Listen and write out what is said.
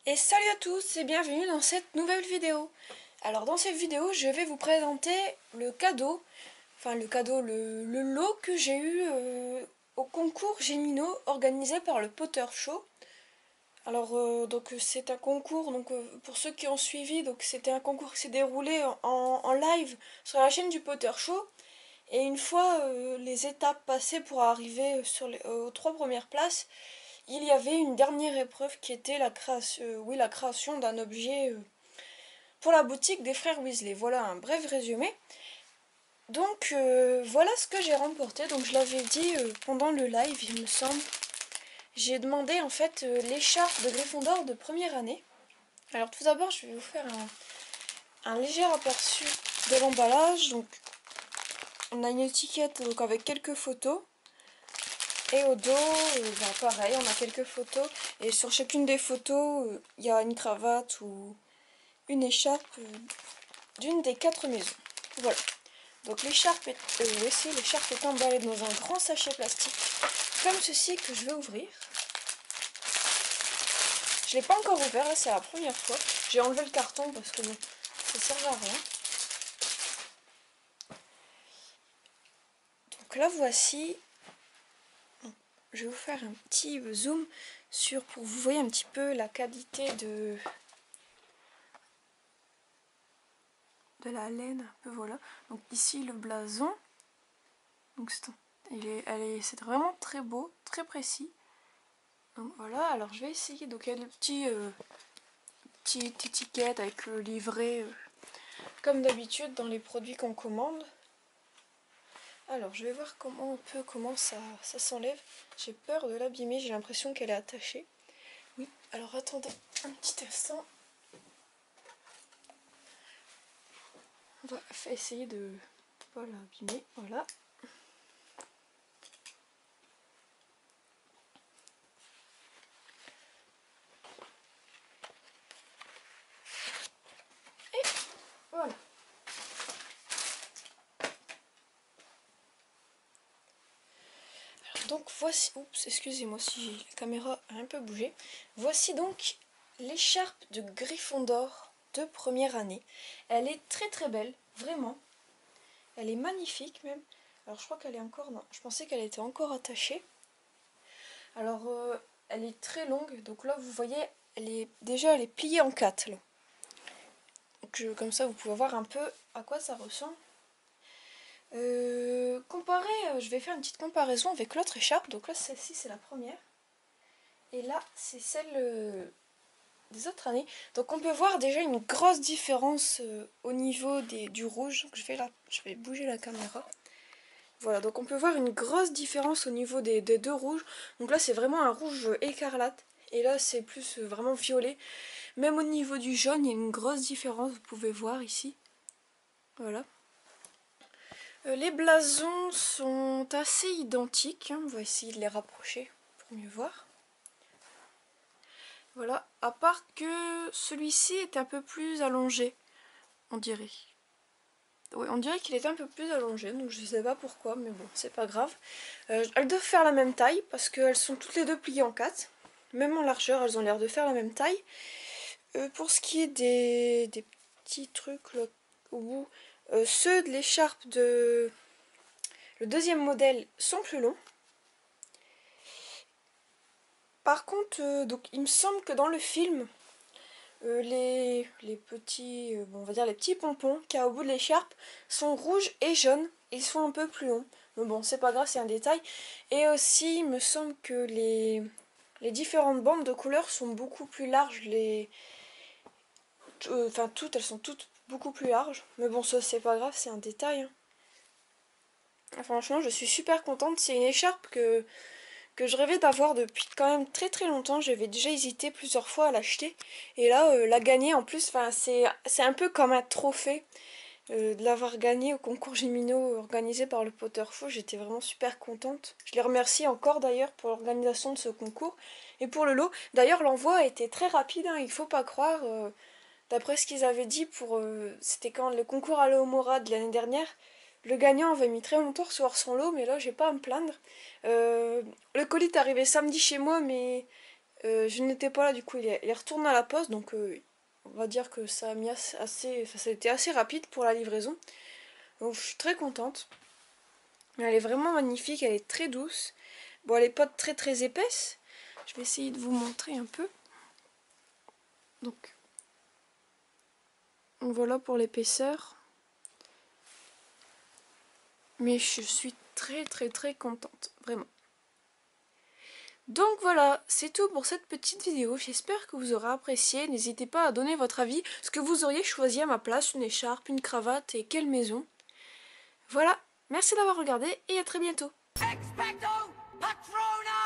Et salut à tous et bienvenue dans cette nouvelle vidéo. Alors dans cette vidéo je vais vous présenter le cadeau, le lot que j'ai eu au concours Gémino organisé par le Potter Show. Alors donc c'est un concours, pour ceux qui ont suivi, donc c'était un concours qui s'est déroulé en live sur la chaîne du Potter Show. Et une fois les étapes passées pour arriver aux 3 premières places, il y avait une dernière épreuve qui était la création d'un objet pour la boutique des frères Weasley. Voilà un bref résumé. Donc voilà ce que j'ai remporté. Donc je l'avais dit pendant le live, il me semble. J'ai demandé en fait l'écharpe de Gryffondor de première année. Alors tout d'abord je vais vous faire un léger aperçu de l'emballage. Donc on a une étiquette donc, avec quelques photos. Et au dos, pareil, on a quelques photos. Et sur chacune des photos, il y a une cravate ou une écharpe d'une des 4 maisons. Voilà. Donc l'écharpe est emballée dans un grand sachet plastique, comme ceci que je vais ouvrir. Je ne l'ai pas encore ouvert, là c'est la première fois. J'ai enlevé le carton parce que bon, ça sert à rien. Donc là voici. Je vais vous faire un petit zoom pour que vous voyez un petit peu la qualité de la laine, un peu voilà. Donc ici le blason. Donc c'est vraiment très beau, très précis. Donc voilà, alors je vais essayer. Donc il y a des petites étiquettes avec le livret comme d'habitude dans les produits qu'on commande. Alors je vais voir comment ça s'enlève. J'ai peur de l'abîmer, j'ai l'impression qu'elle est attachée. Oui, alors attendez un petit instant. On va essayer de pas l'abîmer, voilà. Et voilà. Alors donc voici, oups, excusez-moi si la caméra a un peu bougé. Voici donc l'écharpe de Gryffondor de première année. Elle est très très belle, vraiment. Elle est magnifique même. Alors je crois qu'elle est encore... Non, je pensais qu'elle était encore attachée. Alors elle est très longue. Donc là vous voyez, elle est pliée en 4. Là. Donc, comme ça vous pouvez voir un peu à quoi ça ressemble. Je vais faire une petite comparaison avec l'autre écharpe. Donc là celle-ci c'est la première. Et là c'est celle des autres années. Donc on peut voir déjà une grosse différence au niveau du rouge. Donc, je vais bouger la caméra. Voilà, donc on peut voir une grosse différence au niveau des deux rouges. Donc là c'est vraiment un rouge écarlate. Et là c'est plus vraiment violet. Même au niveau du jaune, il y a une grosse différence, vous pouvez voir ici. Voilà. Les blasons sont assez identiques. Hein. On va essayer de les rapprocher pour mieux voir. Voilà, à part que celui-ci est un peu plus allongé, on dirait. Oui, on dirait qu'il est un peu plus allongé, donc je sais pas pourquoi, mais bon, c'est pas grave. Elles doivent faire la même taille, parce qu'elles sont toutes les deux pliées en 4. Même en largeur, elles ont l'air de faire la même taille. Pour ce qui est des petits trucs là, au bout, ceux de l'écharpe de... Le deuxième modèle sont plus longs. Par contre, donc, il me semble que dans le film, les petits, on va dire les petits pompons qu'il y a au bout de l'écharpe sont rouges et jaunes. Ils sont un peu plus longs. Mais bon, c'est pas grave, c'est un détail. Et aussi, il me semble que les différentes bandes de couleurs sont beaucoup plus larges. Elles sont toutes beaucoup plus larges. Mais bon, ça, c'est pas grave, c'est un détail. Hein. Franchement, je suis super contente. C'est une écharpe que que je rêvais d'avoir depuis quand même très très longtemps. J'avais déjà hésité plusieurs fois à l'acheter. Et là, la gagner en plus, c'est un peu comme un trophée. De l'avoir gagné au concours Gémino organisé par le Potterfo, j'étais vraiment super contente. Je les remercie encore d'ailleurs pour l'organisation de ce concours et pour le lot. D'ailleurs l'envoi a été très rapide, hein, il faut pas croire. D'après ce qu'ils avaient dit, c'était quand le concours à l'Eomora de l'année dernière, le gagnant avait mis très longtemps à recevoir son lot, mais là j'ai pas à me plaindre. Le colis est arrivé samedi chez moi, mais je n'étais pas là, du coup il est retourné à la poste, donc on va dire que ça a mis ça a été assez rapide pour la livraison. Donc je suis très contente. Elle est vraiment magnifique, elle est très douce. Bon, elle n'est pas très très épaisse. Je vais essayer de vous montrer un peu. Donc voilà pour l'épaisseur. Mais je suis très très très contente, vraiment. Donc voilà, c'est tout pour cette petite vidéo, j'espère que vous aurez apprécié, n'hésitez pas à donner votre avis, ce que vous auriez choisi à ma place, une écharpe, une cravate et quelle maison. Voilà, merci d'avoir regardé et à très bientôt. Expecto Patronum!